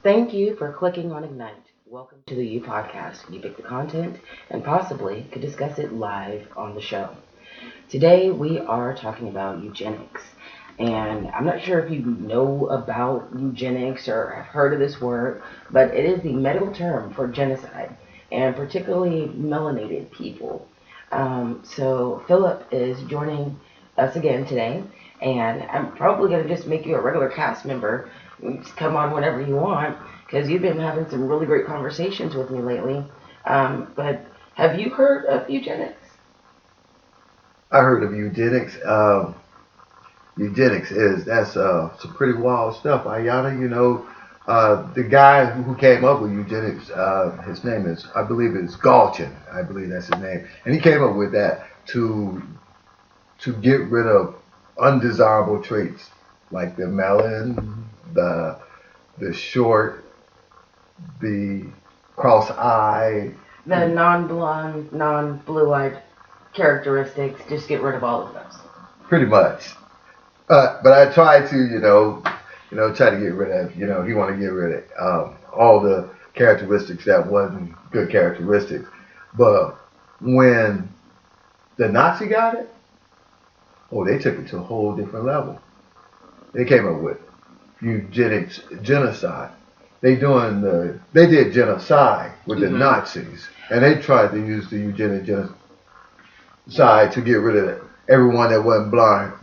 Thank you for clicking on Ignite. Welcome to the U Podcast. You pick the content and possibly could discuss it live on the show. Today we are talking about eugenics. And I'm not sure if you know about eugenics or have heard of this word, but it is the medical term for genocide, and particularly melanated people. So Philip is joining us again today, and I'm probably going to just make you a regular cast member. You just come on whenever you want, because you've been having some really great conversations with me lately. But have you heard of eugenics? I heard of eugenics. Eugenics that's some pretty wild stuff. Ayana, the guy who came up with eugenics, his name is, I believe it's Galton. I believe that's his name. And he came up with that to get rid of undesirable traits like the melon, the short, the cross eye, the non-blonde, non-blue-eyed characteristics. Just get rid of all of those. Pretty much. But I tried to, try to get rid of, he want to get rid of all the characteristics that wasn't good characteristics. But when the Nazi got it, they took it to a whole different level. They came up with eugenics genocide. They did genocide with the Nazis, and they tried to use the eugenic genocide to get rid of everyone that wasn't blonde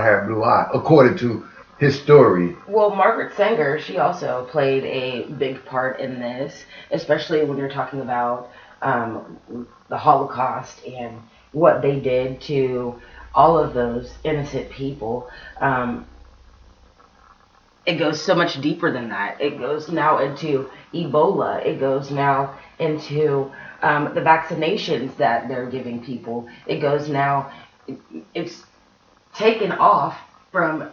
hair, blue eye, according to his story. Well, Margaret Sanger, she also played a big part in this, especially when you're talking about the Holocaust and what they did to all of those innocent people. It goes so much deeper than that. It goes now into Ebola. It goes now into the vaccinations that they're giving people. It goes now, it's taken off from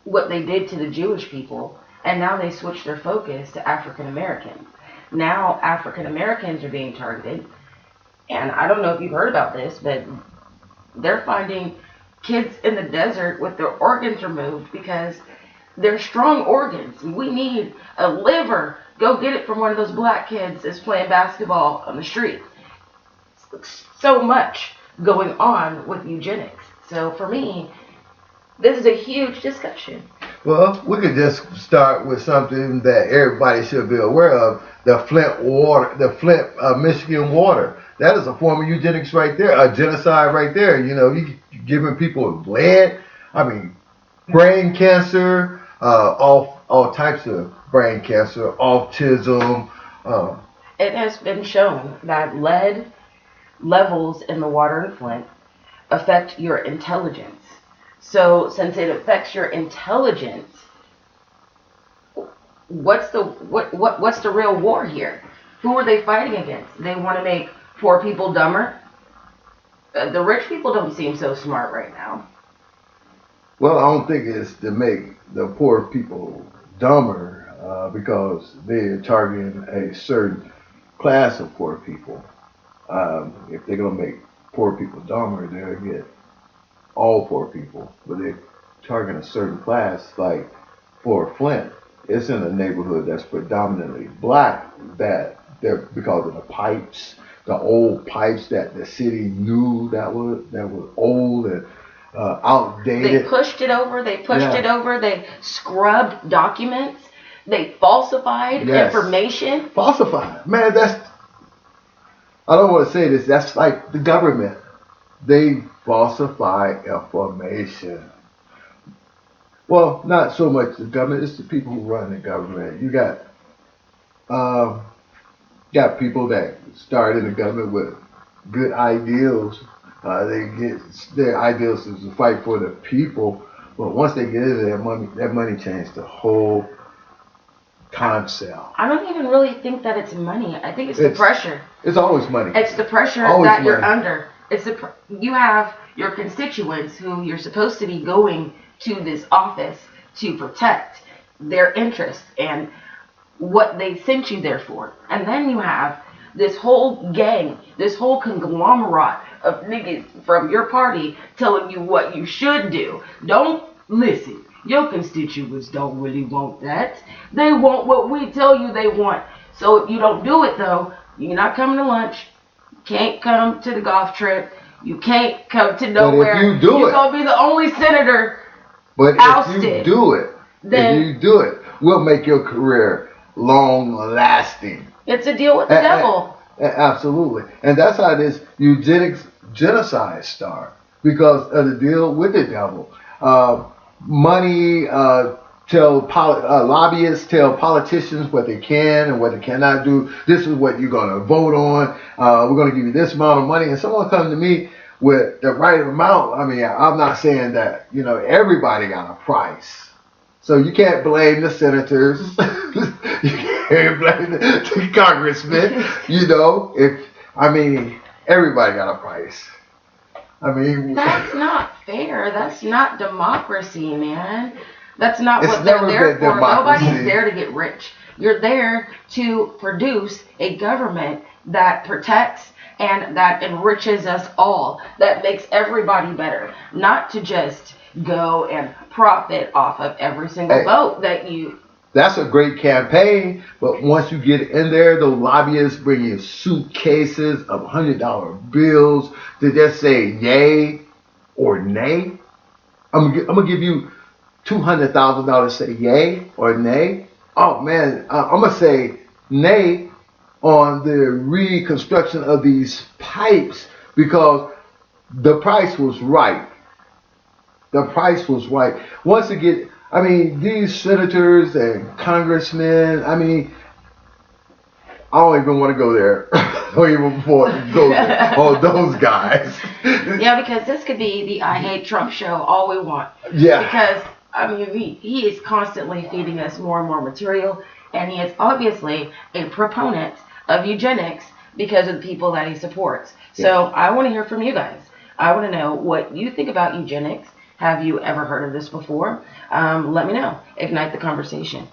what they did to the Jewish people, and now they switched their focus to African Americans. Now African Americans are being targeted, and I don't know if you've heard about this, but they're finding kids in the desert with their organs removed because they're strong organs. We need a liver. Go get it from one of those black kids that's playing basketball on the street. So much going on with eugenics. So for me, this is a huge discussion. Well, we could just start with something that everybody should be aware of: the Flint, Michigan water. That is a form of eugenics right there, a genocide right there. You giving people lead, brain cancer, all types of brain cancer, autism. It has been shown that lead levels in the water in Flint affect your intelligence. So since it affects your intelligence, what's the real war here? Who are they fighting against? They want to make poor people dumber? The rich people don't seem so smart right now. Well, I don't think it's to make the poor people dumber because they're targeting a certain class of poor people. If they're going to make poor people dumber, they'll get all poor people. But they're targeting a certain class, like for Flint, it's in a neighborhood that's predominantly black, because of the pipes, the old pipes that the city knew that were old and outdated. They pushed it over. They scrubbed documents. They falsified information. Falsified. Man, I don't want to say this. That's like the government. They falsify information. Well, not so much the government. It's the people who run the government. You got people that start in the government with good ideals. They get their ideals is to fight for the people, but once they get into that money changes the whole concept. I don't even really think that it's money. I think it's the pressure. It's always money. It's the pressure that you're under. You have your constituents who you're supposed to be going to this office to protect their interests and what they sent you there for. And then you have this whole gang, this whole conglomerate of niggas from your party telling you what you should do. Don't listen. Your constituents don't really want that. They want what we tell you they want. So if you don't do it, though, you're not coming to lunch. Can't come to the golf trip. You can't come to nowhere. But if you do you're it, gonna be the only senator but ousted. if you do it, we'll make your career long lasting. It's a deal with the devil. Absolutely, and that's how this eugenics genocide start, because of the deal with the devil. Money lobbyists tell politicians what they can and what they cannot do. This is what you're going to vote on. We're going to give you this amount of money. And someone comes to me with the right amount. I mean, I'm not saying that, everybody got a price. So you can't blame the senators. You can't blame the congressmen. Everybody got a price. That's not fair. That's not democracy, man. That's not It's what they're never there been for. democracy. Nobody's there to get rich. You're there to produce a government that protects and that enriches us all, that makes everybody better, not to just go and profit off of every single vote that you... That's a great campaign, but once you get in there, the lobbyists bring you suitcases of $100 bills to just say yay or nay. I'm gonna give you $200,000 to say yay or nay. Oh man, I'm gonna say nay on the reconstruction of these pipes because the price was right. The price was right. Once again, these senators and congressmen, I don't even want to go there. I don't even want to go there. Oh, those guys. Yeah, because this could be the I Hate Trump show all we want. Yeah. Because, he is constantly feeding us more and more material, and he is obviously a proponent of eugenics because of the people that he supports. So I want to hear from you guys. I want to know what you think about eugenics. Have you ever heard of this before? Let me know. Ignite the conversation.